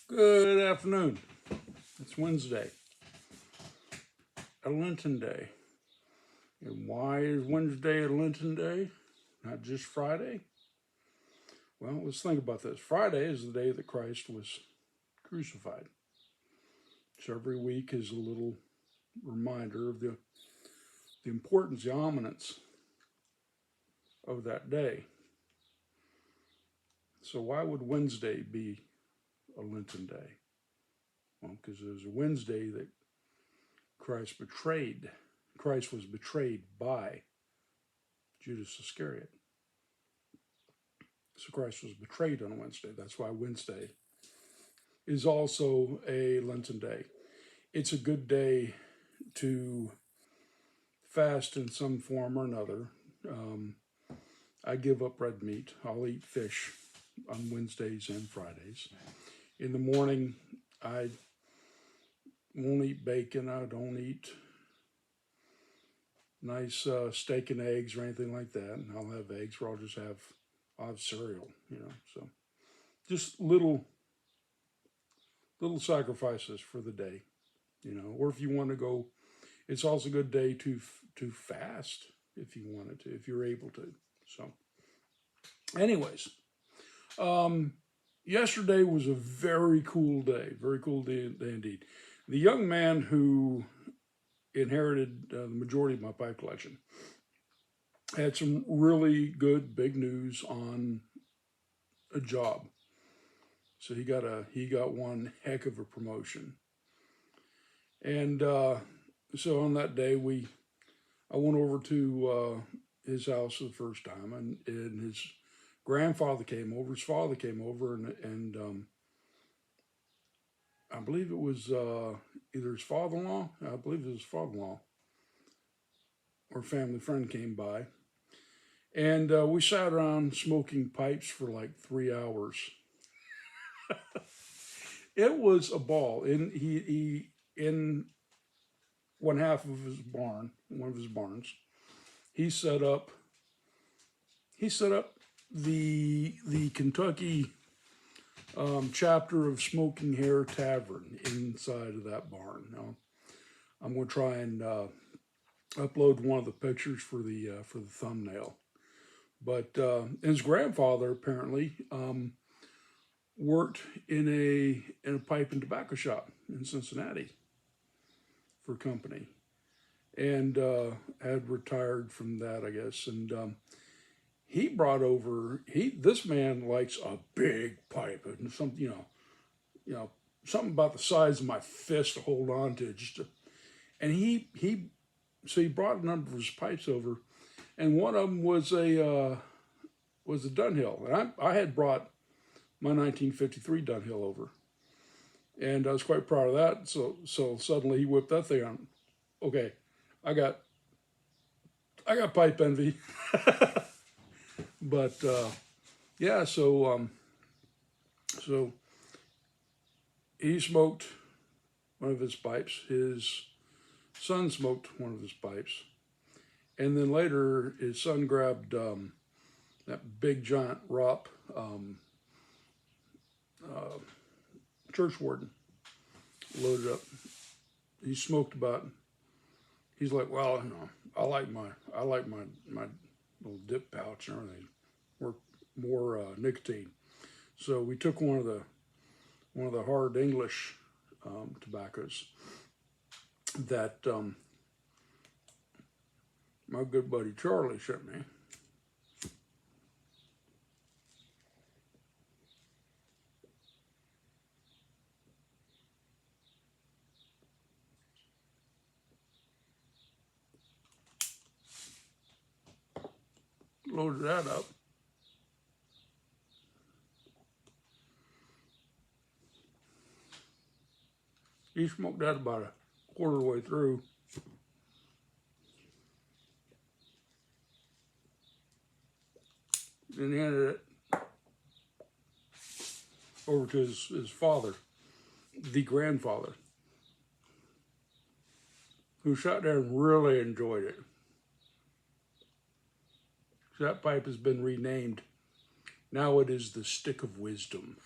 Good afternoon. It's Wednesday, a Lenten day. And why is Wednesday a Lenten day, not just Friday? Well, let's think about this. Friday is the day that Christ was crucified. So every week is a little reminder of the importance, the ominence of that day. So why would Wednesday be a Lenten day? Well, because it was a Wednesday that Christ was betrayed by Judas Iscariot. So Christ was betrayed on Wednesday. That's why Wednesday is also a Lenten day. It's a good day to fast in some form or another. I give up red meat. I'll eat fish on Wednesdays and Fridays. In the morning, I won't eat bacon. I don't eat nice steak and eggs or anything like that. And I'll have eggs, or I'll have cereal, So just little sacrifices for the day, Or if you want to go, it's also a good day to fast if you wanted to, if you're able to. So, anyways, yesterday was a very cool day indeed. The young man who inherited the majority of my pipe collection had some really good big news on a job. So he got one heck of a promotion. And so on that day, I went over to his house for the first time, and his grandfather came over, his father came over, and I believe it was either his father-in-law, I believe it was his father-in-law, or family friend came by. And we sat around smoking pipes for like 3 hours. It was a ball. And he in one half of his barn, one of his barns, he set up the Kentucky chapter of Smoking Hear Tavern inside of that barn. Now, I'm going to try and upload one of the pictures for the thumbnail. But his grandfather apparently worked in a pipe and tobacco shop in Cincinnati for a company, and had retired from that, I guess. And he brought over this man likes a big pipe, and something something about the size of my fist to hold on to, and he brought a number of his pipes over, and one of them was a Dunhill, and I had brought my 1953 Dunhill over, and I was quite proud of that. So suddenly he whipped that thing on. Okay, I got pipe envy, but yeah. So he smoked one of his pipes. His son smoked one of his pipes, and then later his son grabbed that big giant Rop church warden, loaded up. He smoked about. He's like, well, I like my little dip pouch and everything, more nicotine. So we took one of the hard English tobaccos that my good buddy Charlie sent me. Loaded that up. He smoked that about a quarter of the way through. Then he handed it over to his father, the grandfather, who sat there and really enjoyed it. So that pipe has been renamed. Now it is the Stick of Wisdom.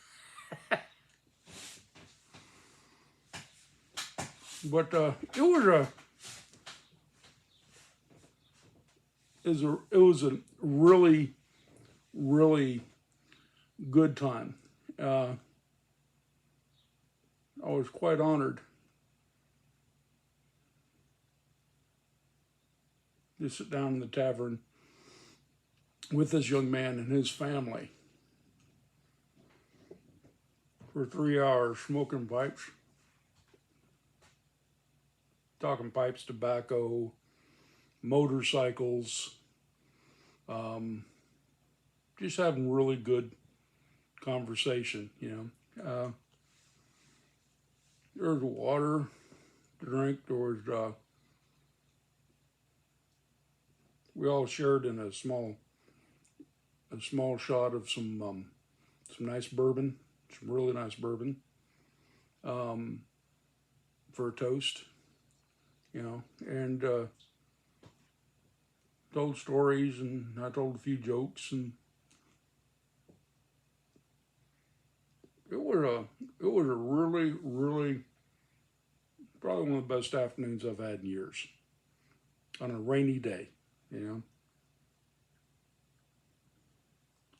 But it was a really, really good time. Uh, I was quite honored to sit down in the tavern with this young man and his family for 3 hours, smoking pipes, talking pipes, tobacco, motorcycles, just having really good conversation, there was water to drink. There was, we all shared in a small shot of some nice bourbon, some really nice bourbon, for a toast, and told stories, and I told a few jokes, and it was a really, really, probably one of the best afternoons I've had in years on a rainy day,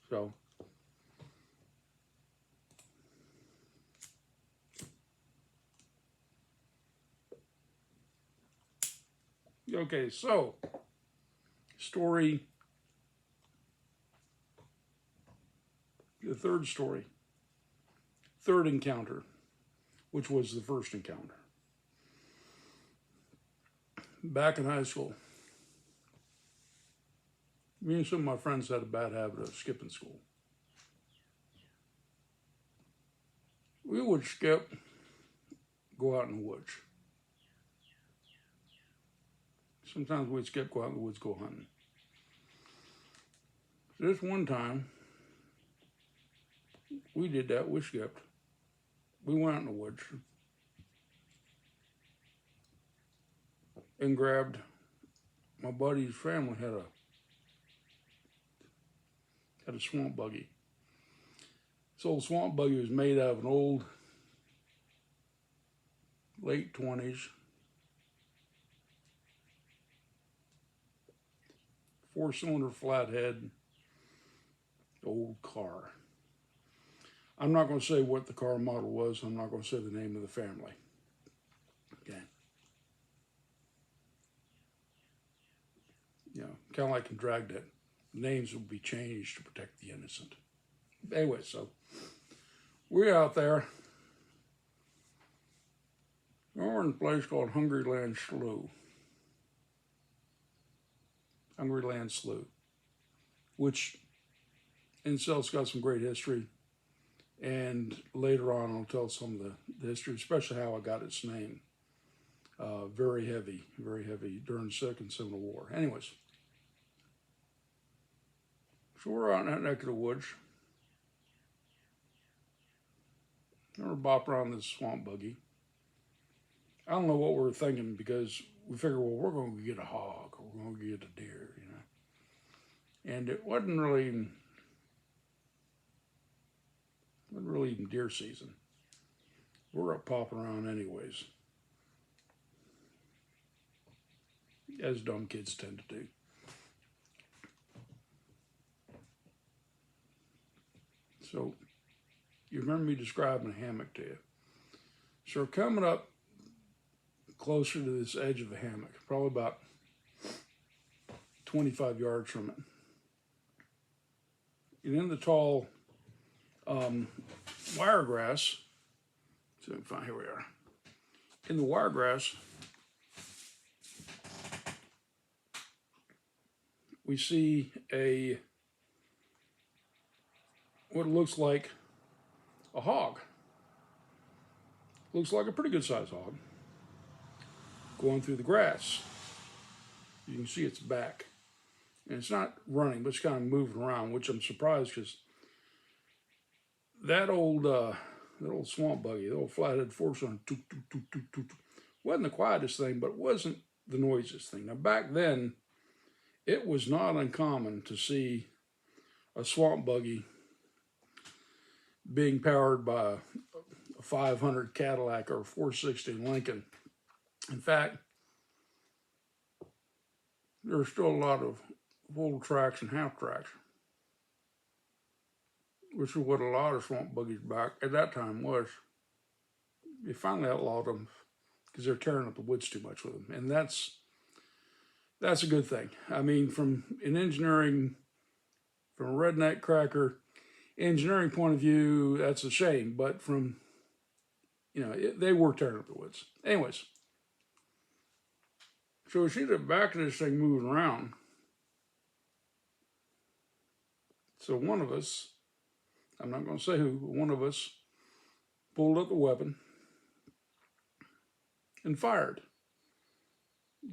So, okay, so story, the third story, third encounter, which was the first encounter. Back in high school, me and some of my friends had a bad habit of skipping school. We would skip, go out in the woods. Sometimes we'd skip, go out in the woods, go hunting. This one time, we did that. We skipped. We went out in the woods and grabbed my buddy's family had a swamp buggy. This old swamp buggy was made out of an old late 20s four-cylinder flathead old car. I'm not going to say what the car model was. I'm not going to say the name of the family. Okay. Kind of like in Dragnet. Names will be changed to protect the innocent. Anyway, so we're out there. We're in a place called Hungry Land Slough. Hungry Land Slough, which in itself's got some great history. And later on, I'll tell some of the history, especially how I got its name. Very heavy during the Second Civil War. Anyways, so we're out in that neck of the woods. And we're bopping around this swamp buggy. I don't know what we were thinking, because we figured, well, we're going to get a hog, or we're going to get a deer, And it wasn't really even deer season. We're up popping around anyways, as dumb kids tend to do. So, you remember me describing a hammock to you. So we're coming up closer to this edge of the hammock, probably about 25 yards from it. And in the tall wiregrass, so fine, here we are. In the wiregrass, we see what looks like a hog. Looks like a pretty good sized hog going through the grass. You can see its back. And it's not running, but it's kind of moving around, which I'm surprised, because that old swamp buggy, the old flathead four-cylinder, wasn't the quietest thing, but it wasn't the noisiest thing. Now, back then, it was not uncommon to see a swamp buggy being powered by a 500 Cadillac or a 460 Lincoln In fact, there's still a lot of full tracks and half tracks, which is what a lot of swamp buggies back at that time was. They finally outlawed them because they're tearing up the woods too much with them, and that's a good thing. I mean, from an engineering, from a redneck cracker engineering point of view, that's a shame. But from they were tearing up the woods. Anyways, so we see the back of this thing moving around. So one of us, I'm not going to say who, but one of us pulled up the weapon and fired,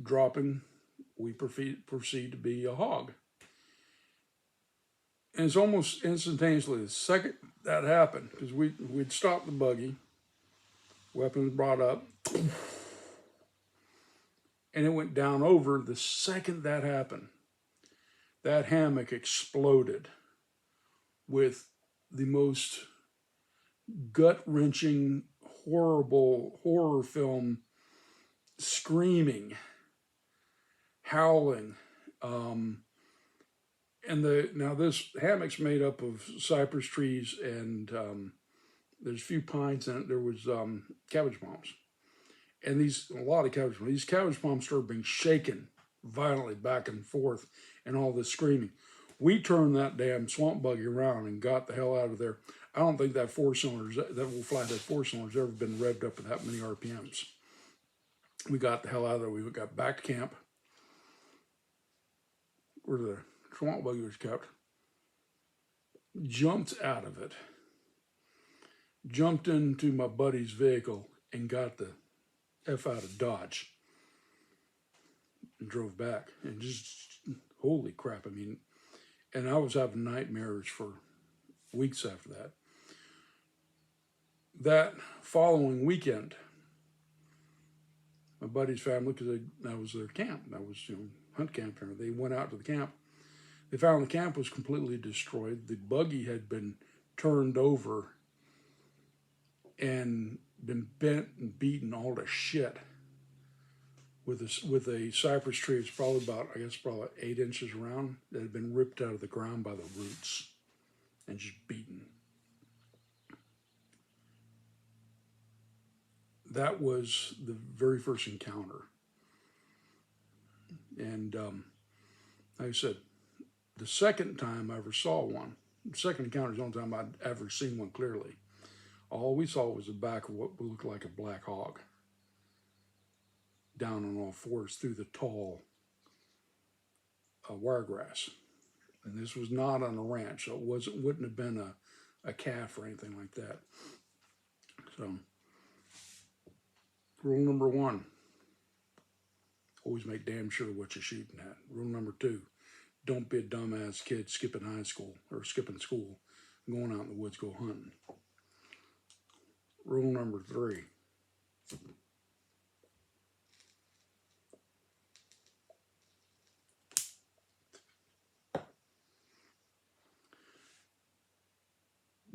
dropping. We proceed to be a hog. And it's almost instantaneously the second that happened, because we'd stopped the buggy, weapons brought up, and it went down over. The second that happened, that hammock exploded with the most gut-wrenching, horrible horror film screaming, howling. Now this hammock's made up of cypress trees and there's a few pines in it. There was cabbage palms, and a lot of cabbage palms. These cabbage palms started being shaken violently back and forth, and all this screaming. We turned that damn swamp buggy around and got the hell out of there. I don't think that that flathead four-cylinder's ever been revved up at that many RPMs. We got the hell out of there. We got back to camp where the swamp buggy was kept, jumped out of it, jumped into my buddy's vehicle, and got the F out of Dodge and drove back. And just, holy crap, I mean, and I was having nightmares for weeks after that. That following weekend, my buddy's family, because that was their camp, that was hunt camp there. They went out to the camp. They found the camp was completely destroyed. The buggy had been turned over and been bent and beaten all to shit with a cypress tree. It's probably about 8 inches around, that had been ripped out of the ground by the roots and just beaten. That was the very first encounter. And like I said, the second time I ever saw one, the second encounter is the only time I'd ever seen one clearly. All we saw was the back of what looked like a black hog down on all fours through the tall wiregrass. And this was not on a ranch, so it wouldn't have been a calf or anything like that. So, rule number 1, always make damn sure what you're shooting at. Rule number 2, don't be a dumbass kid skipping high school or skipping school, going out in the woods, go hunting. Rule number 3,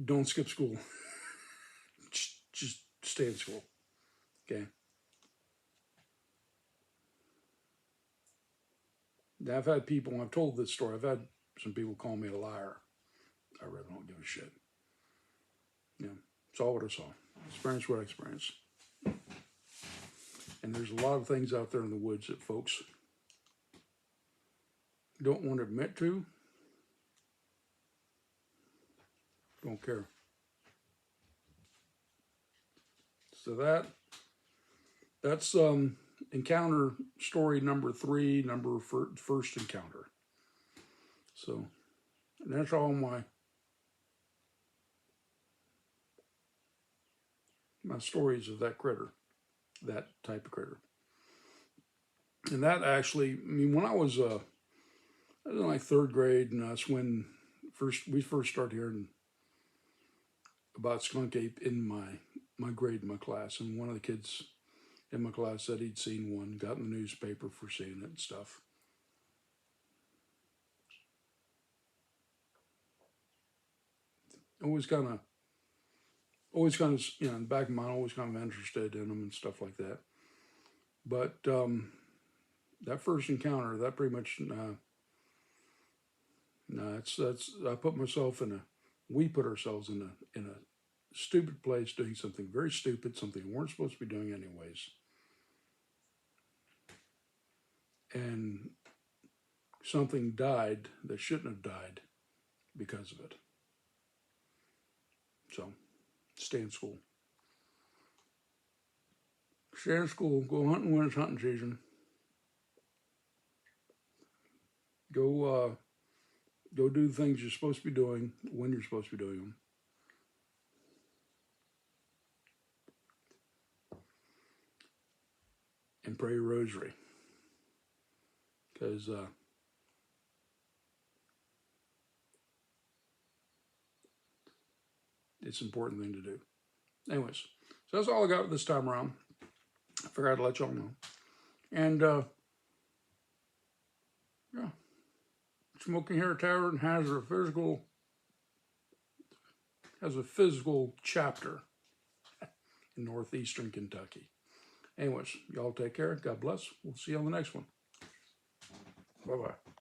don't skip school. Just stay in school, okay? I've had people, I've told this story, I've had some people call me a liar. I really don't give a shit. It's all what I saw. Experience what I experienced. And there's a lot of things out there in the woods that folks don't want to admit to. Don't care. So that's encounter story number 3, first encounter. So, and that's all my stories of that critter, that type of critter. And that actually, I mean, when I was in like 3rd grade, and that's when we first started hearing about skunk ape in my grade, my class. And one of the kids in my class said he'd seen one, got in the newspaper for seeing it and stuff. Always kind of, in the back of my mind, always kind of interested in them and stuff like that. But that first encounter, that pretty much, I put myself we put ourselves in a stupid place doing something very stupid, something we weren't supposed to be doing anyways. And something died that shouldn't have died because of it. So, stay in school. Stay in school. Go hunting when it's hunting season. Go do the things you're supposed to be doing when you're supposed to be doing them. And pray your rosary. Because it's an important thing to do. Anyways, so that's all I got this time around. I figured I'd let y'all know. And yeah, Smoking Hear Tavern has a physical chapter in northeastern Kentucky. Anyways, y'all take care. God bless. We'll see you on the next one. Bye-bye.